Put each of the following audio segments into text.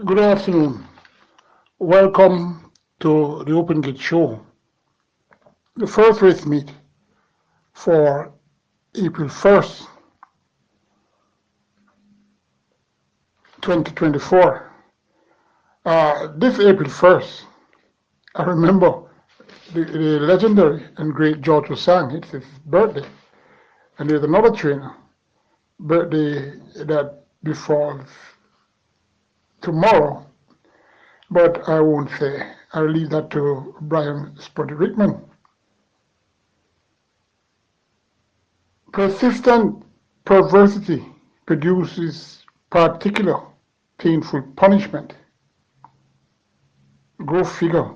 Good afternoon. Welcome to the Open Gate Show, the first race meet for April 1st, 2024. This April 1st, I remember the legendary and great George Osang. It's his birthday. And there's another trainer, birthday that befalls tomorrow, but I won't say. I'll leave that to Brian Spotty Rickman. Persistent perversity produces particular painful punishment. Go figure.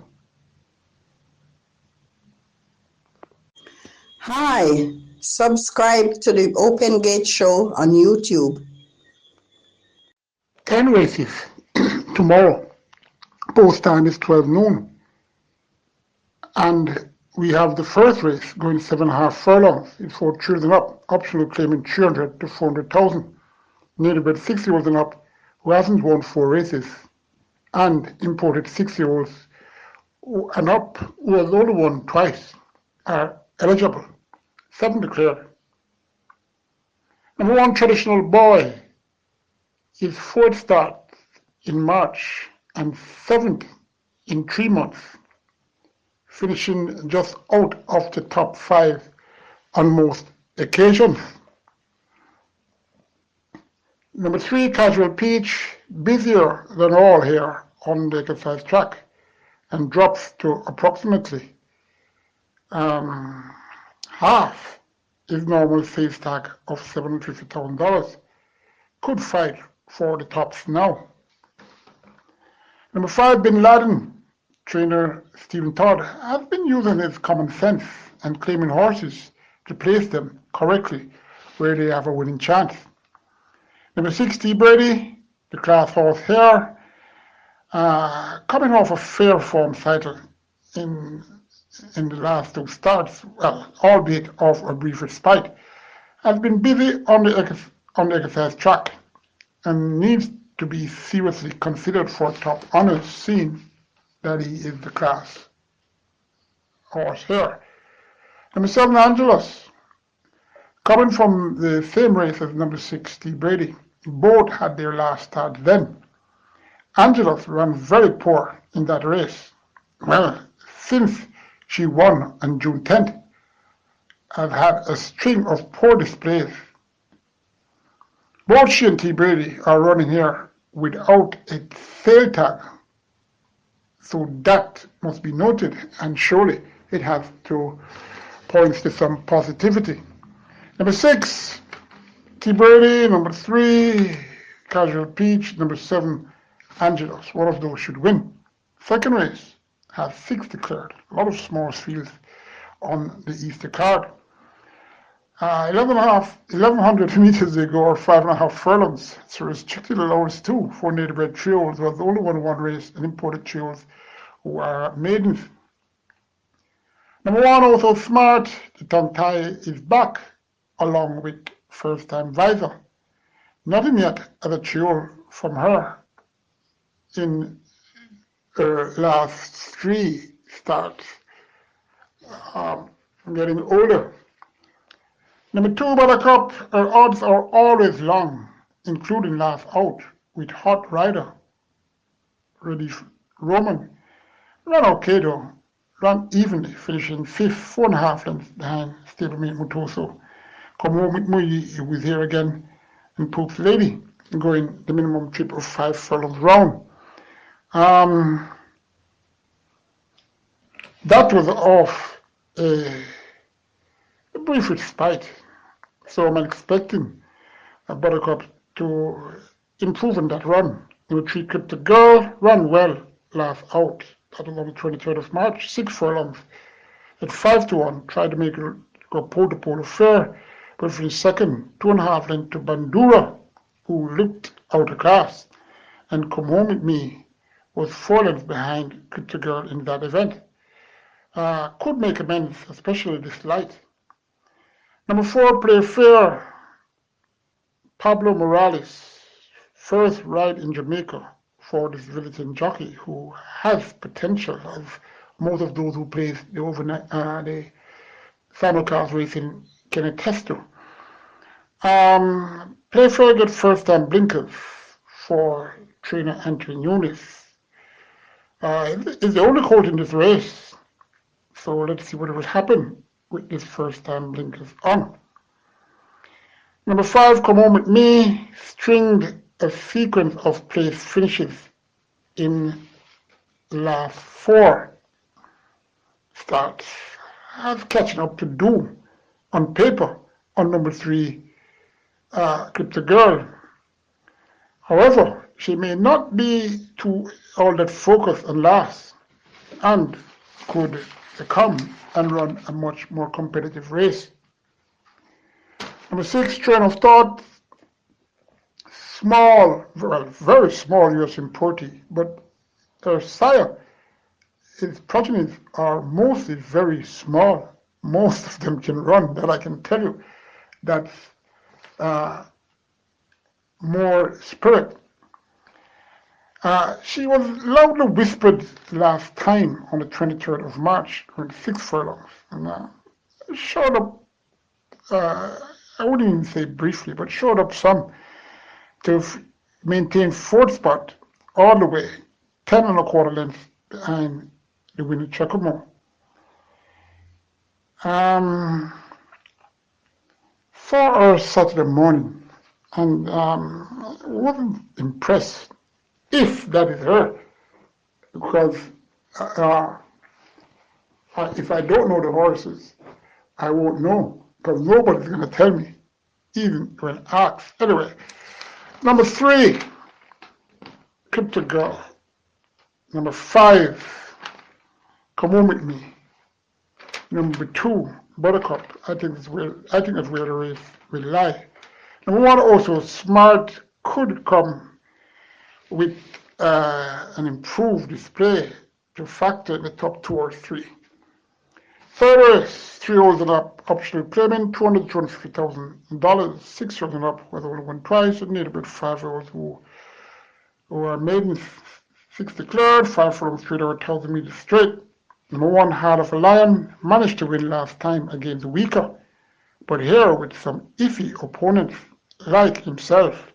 Hi, subscribe to the Open Gate Show on YouTube. 10 races tomorrow. Post time is 12 noon. And we have the first race going 7.5 furlongs. It's for children up, optional claiming 300 to 400,000. Native bred 6-year-olds and up who hasn't won 4 races, and imported 6-year-olds and up who has only won twice are eligible. 7 declared. Number 1 traditional boy is 4th start in March and 7th in 3 months, finishing just out of the top 5 on most occasions. Number 3, Casual Peach, busier than all here on the exercise track, and drops to approximately half his normal sales tag of $750,000. Could fight for the tops now. Number 5, Bin Laden. Trainer Stephen Todd has been using his common sense and claiming horses to place them correctly where they have a winning chance. Number 6, T. Brady, the class horse here, coming off a fair form title in the last 2 starts, well, albeit off a brief respite, has been busy on the exercise track and needs to be seriously considered for top honors, seeing that he is the class horse here. Number 7, Angelus, coming from the same race as number 6, T. Brady. Both had their last start then. Angelus ran very poor in that race. Well, since she won on June 10th, has had a string of poor displays. Both she and T. Brady are running here without a sale tag, so that must be noted, and surely it has to point to some positivity. Number 6, T. Brady. Number 3, Casual Peach. Number 7, Angelus. One of those should win. Second race has 6 declared. A lot of small fields on the Easter card. 1100 meters they go, or 5.5 furlongs. It's a restricted allowance too for native bred trios. Was the only one race, and imported trios who are maidens. Number 1, Also Smart. The tongue tie is back, along with first time Visor. Nothing yet as a trio from her in her last 3 starts. Getting older. Number 2, Buttercup. Her odds are always long, including last out with Hot Rider. Ready Roman. Ran okay though. Ran evenly, finishing 5th, 4.5 lengths behind stablemate Mutoso. Come home with Muyi, who is here again, and Pope's Lady, going the minimum trip of 5 furlongs round. That was off a brief respite, so I'm expecting a Buttercup to improve in that run. Number 3, Crypto Girl, ran well last out. That was on the 23rd of March, 6 furlongs at 5-1. Tried to make it go pole to pole fair, but for the second, 2.5 lengths to Bandura, who looked out of class. And Come Home With Me was 4 lengths behind Crypto Girl in that event. could make amends, especially this light. Number 4, play fair. Pablo Morales, first ride in Jamaica for this visiting jockey who has potential, as most of those who play the overnight, the simulcast racing can attest to. Play fair get first-time blinkers for trainer Anthony Nunes. It's the only colt in this race, so let's see what will happen with this first-time blinkers on. Number 5, Come Home With Me, stringed a sequence of place finishes in last 4 starts. Has catching up to do on paper on number 3, Crypto Girl. However, she may not be too all that focused on last and could come and run a much more competitive race. Number 6, Train of Thought, small, well, very small US importee, but her sire, his progenies are mostly very small. Most of them can run, that I can tell you. That's more spirit. She was loudly whispered last time on the 23rd of March, on 6 furlongs, and showed up, I wouldn't even say briefly, but showed up some to maintain 4th spot all the way, 10 1/4 lengths behind the winner Chacomon. Saw her Saturday morning and wasn't impressed, if that is her, because if I don't know the horses, I won't know, because nobody's going to tell me, even when asked. Anyway, number 3, Crypto Girl. Number 5, Come Home With Me. Number 2, Buttercup. I think that's where the race will lie. Number 1, also Smart, could come with an improved display to factor in the top 2 or 3. Third race, 3 holes and up, optional payment, $200,000 to $250,000. 6 holes and up, with only one price. You need about 5 holes who are maiden, 6 declared, 5 from 3,000 meters straight. Number 1, Heart of a Lion, managed to win last time against weaker, but here with some iffy opponents like himself.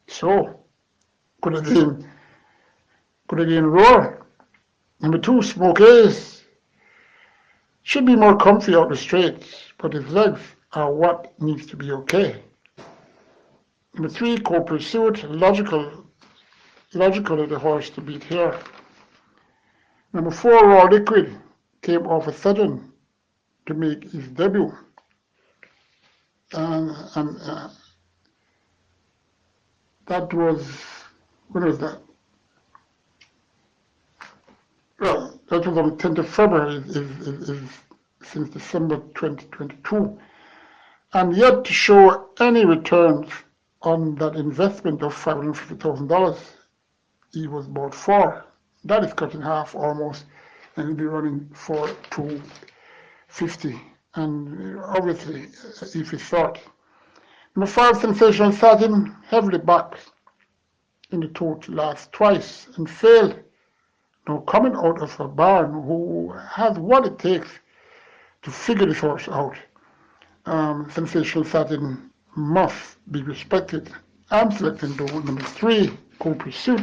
So, could again roar. Number 2, Smoke Ace, should be more comfy out the straights, but his legs are what needs to be okay. Number 3, Co-Pursuit, logically the horse to beat here. Number 4, Raw Liquid, came off a sudden to make his debut. And that was, when was that? Well, that was on the 10th of February, since December 2022. And yet to show any returns on that investment of $550,000, he was bought for. That is cut in half almost, and he'll be running for $250,000. And obviously, if he thought. Number 5, Sensational Satin, heavily backed in the total last twice and failed. Now coming out of a barn who has what it takes to figure this horse out. Sensational Satin must be respected. I'm selecting the number 3, Co-Pursuit.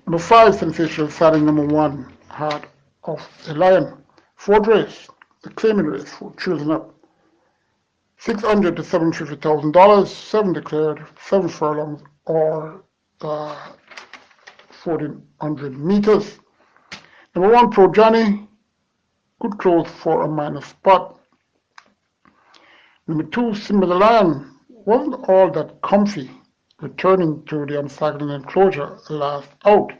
Number 5, Sensational Satin. Number 1, Heart of a Lion. 4th race, the claiming race for children up. $600,000 to $750,000, 7 declared, 7 furlongs, or 1,400 meters. Number 1, Pro Johnny, good close for a minor spot. Number 2, Simba the Lion, wasn't all that comfy, returning to the uncycled enclosure last out,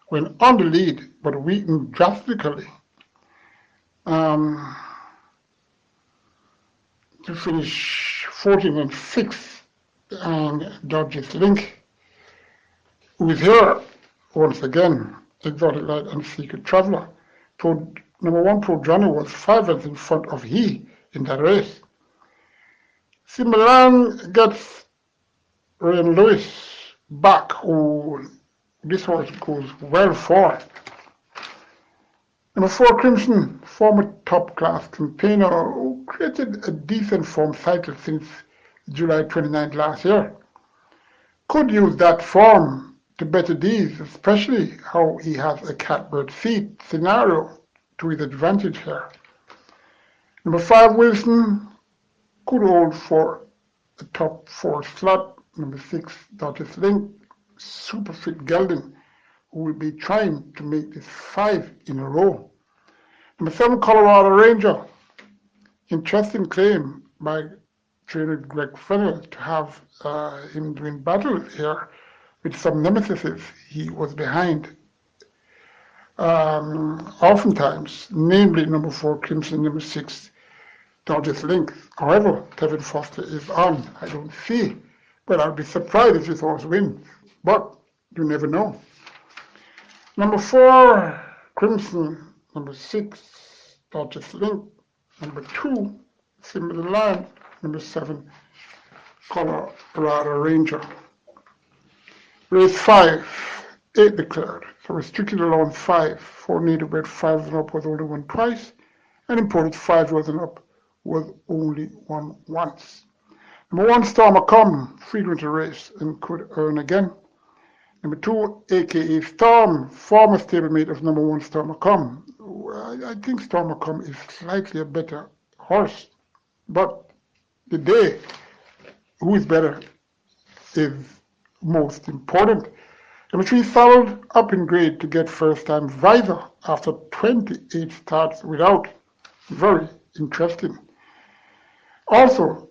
when on the lead, but weakened drastically to finish 14-6 and Dodge's Link, who is here once again, Exotic Light and Secret Traveler. number 1 Pro Johnny was 5 lengths in front of he in that race. See, Milan gets Ryan Lewis back, who this horse goes well for. Number 4 Crimson, former top-class campaigner who created a decent form cycle since July 29th last year. Could use that form to better these, especially how he has a catbird seat scenario to his advantage here. Number 5 Wilson could hold for a top 4 slot. Number 6 Dodgers Link, super fit gelding, who will be trying to make this 5 in a row. Number 7 Colorado Ranger, interesting claim by trainer Greg Fennell to have him doing battle here with some nemesis he was behind oftentimes, namely number 4 Crimson, number 6 Dodgers Link. However, Tevin Foster is on. I don't see, but I'd be surprised if this horse wins, but you never know. Number 4 Crimson, number 6 Dodgers Link, number 2 Similar Line, number 7 Colorado Ranger. Race 5, 8 declared. So restricted allowed 5. 4 native bred 5 and up was only won twice, and imported 5 years and up was only won once. Number 1 Stormer Come, frequent to race and could earn again. Number 2 aka Storm, former stablemate of number 1 Stormer Come. I think Stormer Come is slightly a better horse, but the day who is better is most important. Number 3 followed up in grade to get first-time visor after 28 starts without. Very interesting. Also,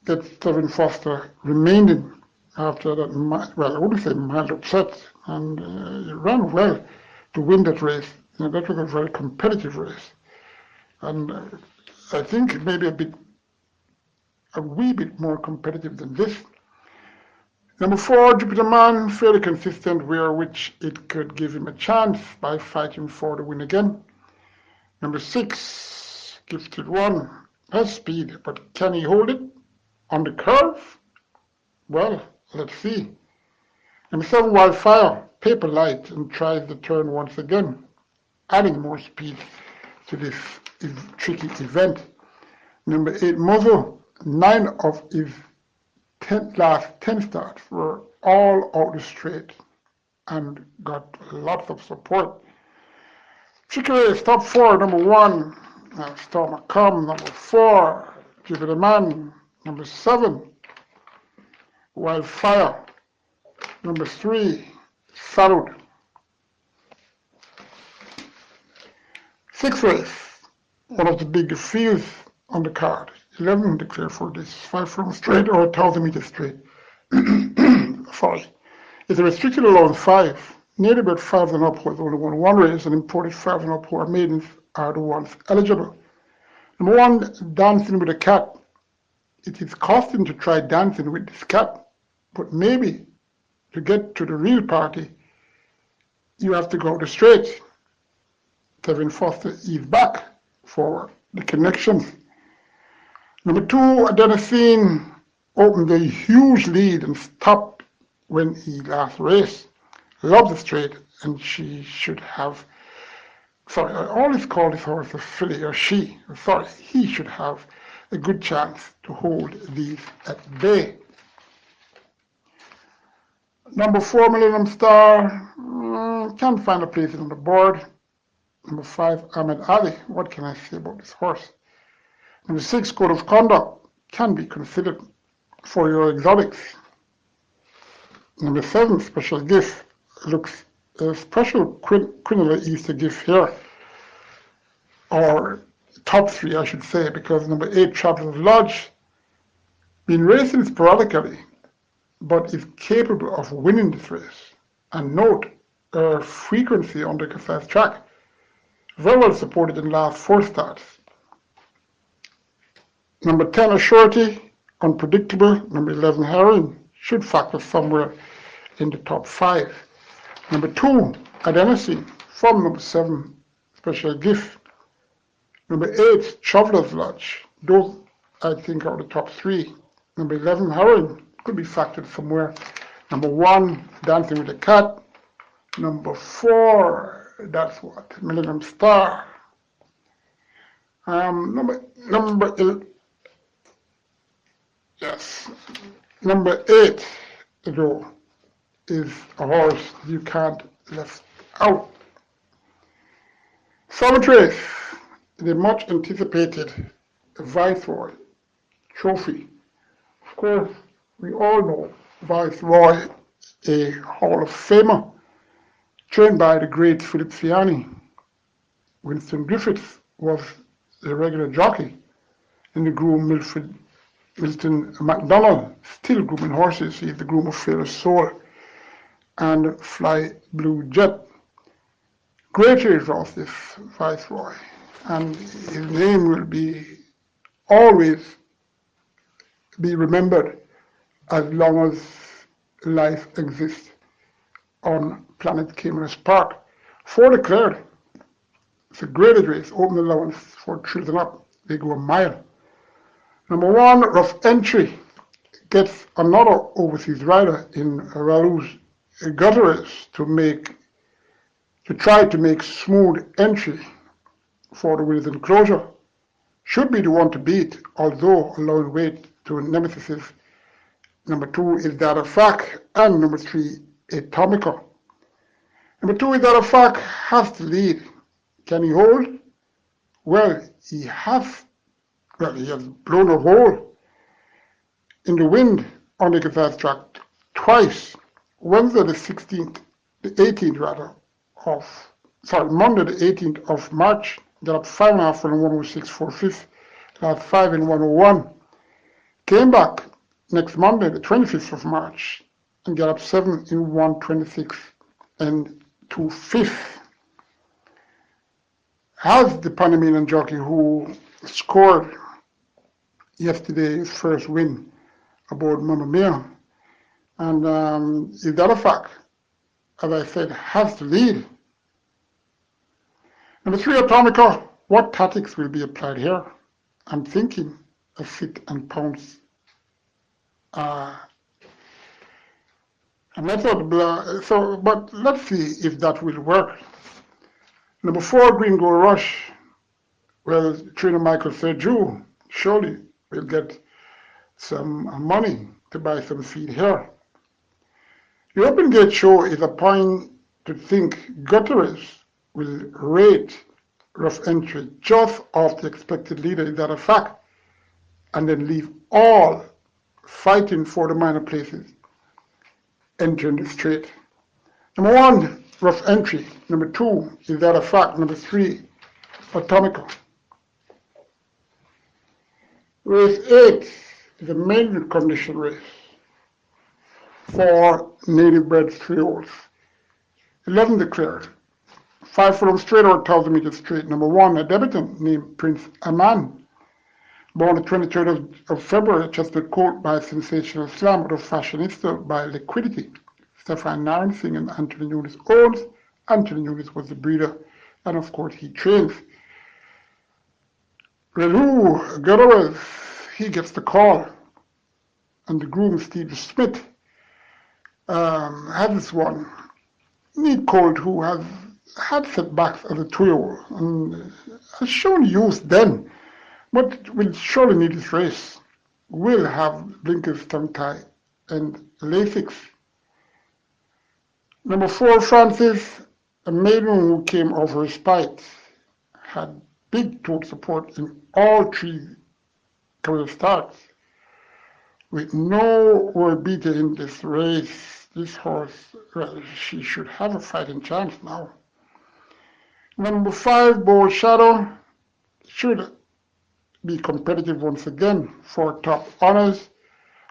that Tevin Foster remaining after that, well, I wouldn't say mild upset, and he ran well to win that race. You know, that was a very competitive race. And I think maybe a wee bit more competitive than this. Number 4, Jupiter Man, fairly consistent, where which it could give him a chance by fighting for the win again. Number 6, Gifted One, has speed, but can he hold it on the curve? Well, let's see. Number 7, Wildfire, paper light, and tries the turn once again, adding more speed to this tricky event. Number 8, Muzzle, 9 of his last 10 starts were all out the straight and got lots of support. Tricky race, top 4, number 1, Stormer Come, number 4, Jupiter Man, number 7, Wildfire, number 3, Salute. 6th race, one of the bigger fields on the card. 11 declared for this 5 from straight or 1,000 meter straight. Sorry. It's a restricted allowed 5. Native bred 5 and up was only won 1 race, and imported 5 and up who are maidens are the ones eligible. Number 1, Dancing with a Cat. It is costing to try dancing with this cat, but maybe to get to the real party, you have to go the straight. Tevin Foster is back for the connection. Number 2, Adenosine opened a huge lead and stopped when he last raced. Loves the straight, and she should have, sorry, I always call this horse a filly, or she, sorry, he should have a good chance to hold these at bay. Number 4, Millennium Star, can't find a place on the board. Number 5, Ahmed Ali, what can I say about this horse? Number 6, Code of Conduct, can be considered for your exotics. Number 7, Special Gift, looks a special Quinella Easter gift here, or top 3 I should say, because number 8, Traveler's Lodge, been racing sporadically, but is capable of winning this race. And note her frequency on the fast track, very well supported in last 4 starts. Number 10, Assurity, unpredictable. Number 11, Heroin, should factor somewhere in the top 5. Number 2, Adenosine, from number 7, special gift. Number 8, Traveler's Lodge. Those, I think, are the top 3. Number 11, Heroin. Could be factored somewhere. Number 1, Dancing with the Cat. Number 4, that's what? Millennium Star. Number 8, though, is a horse you can't left out. Summit Race, the much anticipated Viceroy Trophy. Of course, we all know Viceroy, a Hall of Famer, trained by the great Philip Fiani. Winston Griffiths was a regular jockey, and the groom Milton MacDonald, still grooming horses. He's the groom of Fearless Soul and Fly Blue Jet. Great race horse, this Viceroy, and his name will always be remembered as long as life exists on planet Caymanas Park. 4 declared. It's a graded race, open allowance for children up. They go a mile. Number 1, Rough Entry, gets another overseas rider in Ralu's gutter race to try to make smooth entry for the Wills enclosure. Should be the one to beat, although allowing weight to nemesis. Number 2 is Data Fact, and number 3, Atomica. Number 2 is Data Fact, has to lead. Can he hold? Well, he has blown a hole in the wind on the Gazette track twice. Monday the 18th of March, got up 5.5 in 106 4/5, last 5 in 101. Came back next Monday, the 25th of March, and got up 7 in 126 and 2/5. Has the Panamanian jockey who scored yesterday's first win aboard Mamma Mia, and is that a fact? As I said, has to lead. Number 3, Atomica. What tactics will be applied here? I'm thinking a sit and pounce a method. But let's see if that will work. Number 4, Green Gold Rush. Well, trainer Michael Sergio surely will get some money to buy some feed here. The Open Gate Show is a point to think gutterers will rate Rough Entry just off the expected leader. Is that a fact? And then leave all fighting for the minor places entering the straight. Number 1, Rough Entry. Number 2, is that a fact? Number 3, Atomica. Race 8 is a maiden condition race for native bred trios. 11 declared. 5 furlong straight or 1,000 meters straight. Number 1, a debutant named Prince Aman, born the 23rd of February, Chester Court by Sensational Slam, out of Fashionista by Liquidity. Stefan Narensing and Anthony Nunes owns. Anthony Nunes was the breeder, and of course he trains. Relu Gutterers, he gets the call, and the groom Steve Smith has this one. Neat Colt, who has had setbacks as a 2-year-old and has shown use then, but will surely need this race. Will have blinkers, tongue tie, and Lasix. Number 4, Francis, a maiden who came off her spite, had big total support in all 3 career starts. With no world beater in this race, this horse, well, she should have a fighting chance now. Number 5, Bold Shadow, should be competitive once again for top honors.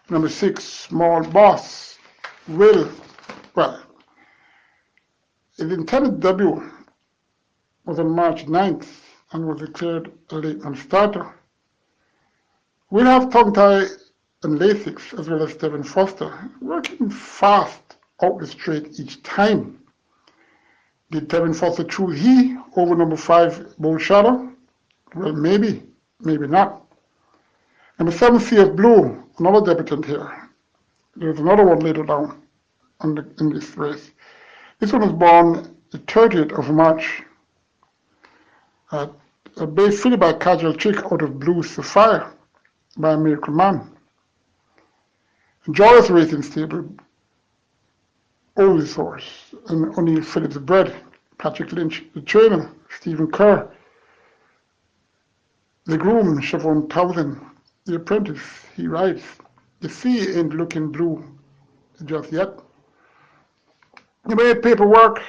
Number 6, Small Boss, his intended debut was on March 9th and was declared a late non-starter. We'll have tongue tie and Lasix, as well as Stephen Foster, working fast out the straight each time. Did Stephen Foster choose he over number 5, Bold Shadow? Well, maybe, maybe not. Number 7, Sea of Blue, another debutant here. There's another one later down in this race. This one was born the 30th of March. A bay filly by Casual Chick out of Blue Sapphire by Miracle Man. Joyous Racing Stable, oldest horse, and O'Neill Phillips bred. Patrick Lynch, the trainer, Stephen Kerr. The groom, Chevron Townsend. The apprentice, he rides. The sea ain't looking blue just yet. The way paperwork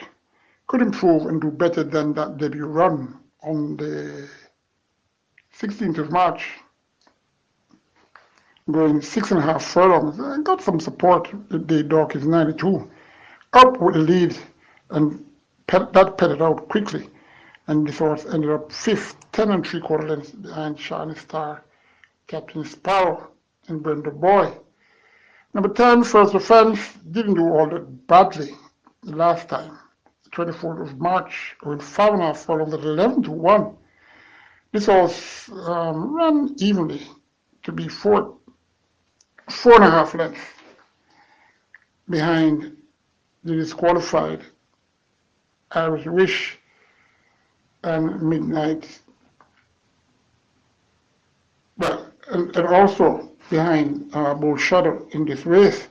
could improve and do better than that debut run on the 16th of March, going 6.5 furlongs. I got some support. The day dark is 92. Up with the lead, and that petted out quickly. And this horse ended up 5th, 10 3/4 lengths behind Shiny Star, Captain Sparrow, and Brenda Boy. Number 10, First Offense, didn't do all that badly the last time. 24th of March, going 5.5 furlongs at 11-1. This horse ran evenly to be 4.5 lengths behind the disqualified Irish Wish and Midnight. Well, and also behind Bold Shadow in this race.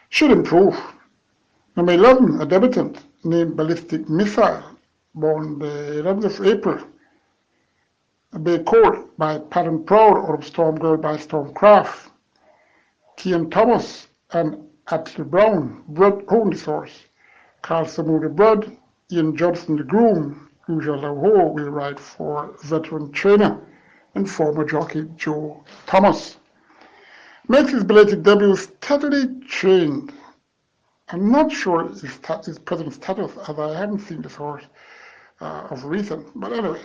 Should improve. Number 11, a debutant named Ballistic Missile, born the 11th of April. A Bay Court by Patton Proud out of Storm Girl by Stormcraft. Kian Thomas and Atlee Brown own this horse. Carl Samuda bred. Ian Johnson the groom. Usual Laho will ride for veteran trainer and former jockey Joe Thomas. Makes his belated debut steadily trained. I'm not sure his present status, as I haven't seen this horse of recent. But anyway,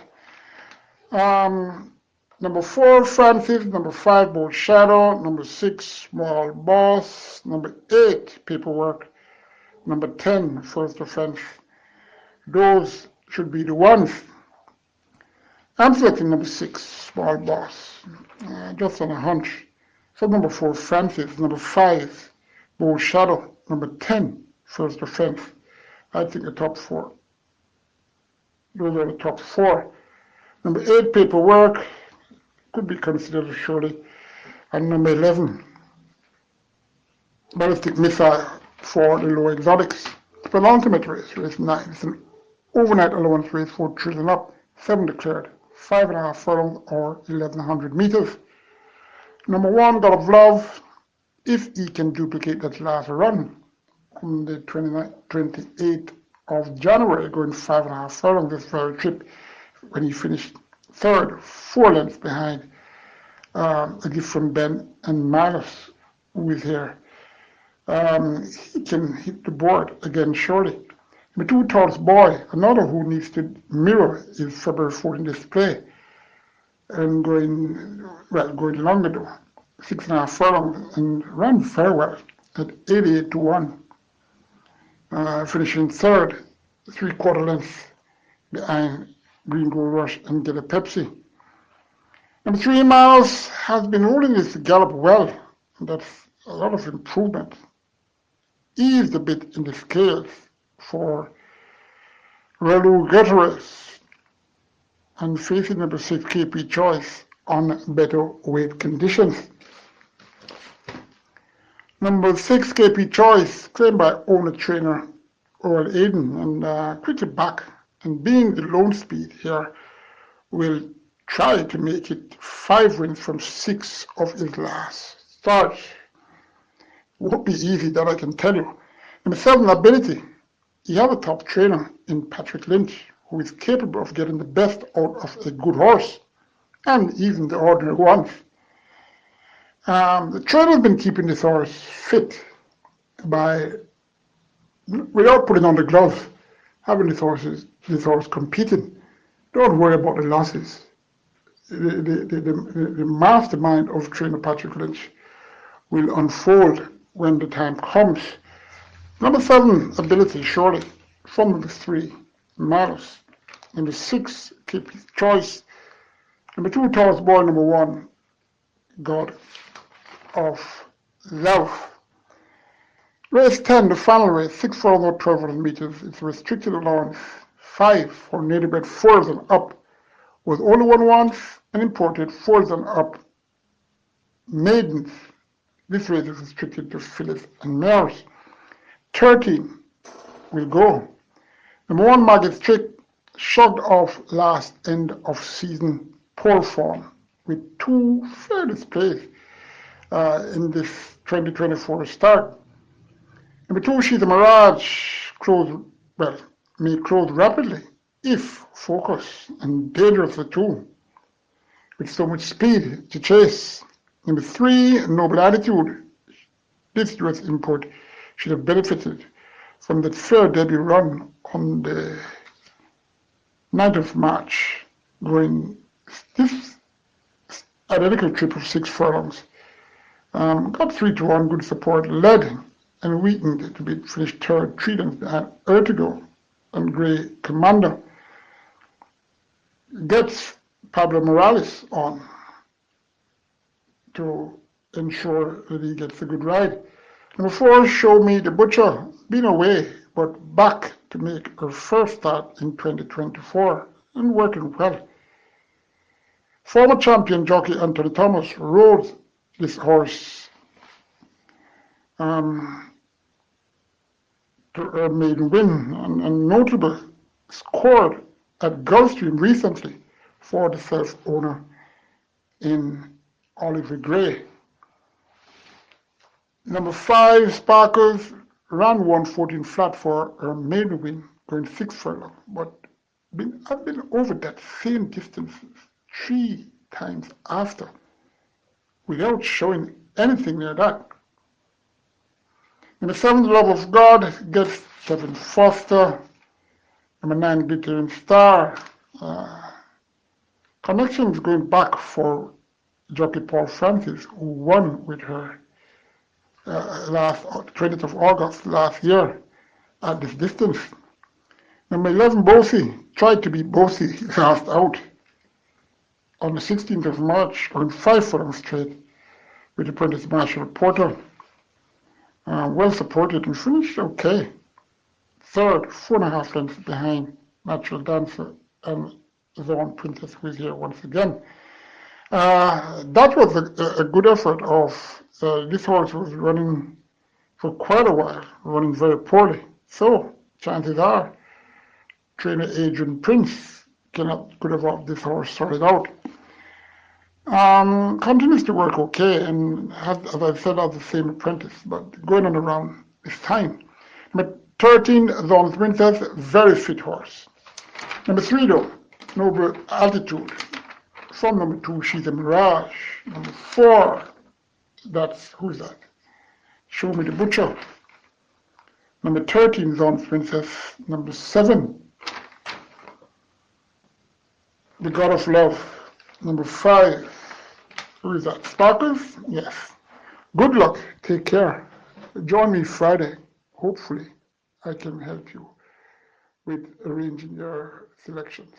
number 4, Francis. Number 5, Bold Shadow. Number 6, Small Boss. Number 8, Paperwork. Number 10, First Offense. Those should be the ones. I'm selecting number 6, Small Boss, just on a hunch. So number 4, Francis. Number 5, Bold Shadow. Number 10, First Offense. I think the top 4. Those are the top 4. Number 8, Paperwork, could be considered surely. And number 11, Ballistic Missile for the low exotics. It's an ultimate race, race 9. It's an overnight allowance race, 4 trillion up, 7 declared, 5.5 furlongs or 1,100 meters. Number 1, God of Love, if he can duplicate that last run on the 28th of January, going 5.5 furlongs this very trip, when he finished 3rd, 4 lengths behind a gift from Ben and Miles, who is here. He can hit the board again surely. Number 2, Tall's Boy, another who needs to mirror his February 14 display, and going longer though, 6.5 furlongs, and ran very well at 88-1, finishing 3rd, 3/4 lengths behind Green Gold Rush and Get a Pepsi. Number 3, Miles, has been holding his gallop well, and that's a lot of improvement. Eased a bit in the scales for Relu Gutierrez, and facing number 6, KP Choice, on better weight conditions. Number 6, KP Choice, claimed by owner trainer Earl Aiden, and quickly back, and being the lone speed here, will try to make it 5 wins from 6 of his last starts. Won't be easy, that I can tell you. Number 7, Ability. He has a top trainer in Patrick Lynch, who is capable of getting the best out of a good horse, and even the ordinary ones. The trainer's been keeping this horse fit by, without putting on the gloves, having this horse competing. Don't worry about the losses. The mastermind of trainer Patrick Lynch will unfold when the time comes. Number 7, Ability, surely. From number 3, Miles. Number 6, keep his choice. Number 2, Taurus Boy. Number 1, God of Love. Race 10, the final race, 6 furlongs 1200 meters. It's restricted allowance 5 for native bred 4s and up, with only 1 once and imported 4s and up maidens. This race is restricted to fillies and mares. 13 will go. Number 1, Market Trick, shrugged off last end of season pole form with 2 fair displays in this 2024 start. Number 2, She's a Mirage, may close rapidly if focused and dangerous the 2, with so much speed to chase. Number 3, Noble Attitude. This US import should have benefited from the fair debut run on the 9th of March, going this identical trip of 6 furlongs. Got 3-1, good support, led and weakened to be finished 3rd, 3 lengths behind Ertigo and Grey Commander. Gets Pablo Morales on to ensure that he gets a good ride. Number 4, Show Me the Butcher, been away but back to make her first start in 2024 and working well. Former champion jockey Anthony Thomas rode this horse to her maiden win, and notable scored at Gulfstream recently for the self-owner in Oliver Gray. Number 5, Sparkles, ran 114 flat for her maiden win, going 6 furlong, but I've been over that same distance 3 times after without showing anything near that. Number 7, Love of God, gets Kevin Foster. Number 9, Glittering Star. Connections going back for jockey Paul Francis, who won with her last 20th of August last year at this distance. Number 11, Bosie, tried to be Bosie last out on the 16th of March, going 5 furlongs straight with apprentice Marshall Porter. Well supported and finished okay. 3rd, 4.5 lengths behind Natural Dancer and Zone Princess, who is here once again. That was a good effort of this horse was running for quite a while, running very poorly. So chances are trainer Adrian Prince could have this horse sorted out. Continues to work okay and has, as I said, has the same apprentice, but going on around this time. Number 13, Zone Princess, very fit horse. Number 3, though, Noble Altitude. From number 2, She's a Mirage. Number 4, who's that? Show Me the Butcher. Number 13, Zone Princess. Number 7, The God of Love. Number 5, who is that? Sparkles? Yes. Good luck. Take care. Join me Friday. Hopefully, I can help you with arranging your selections.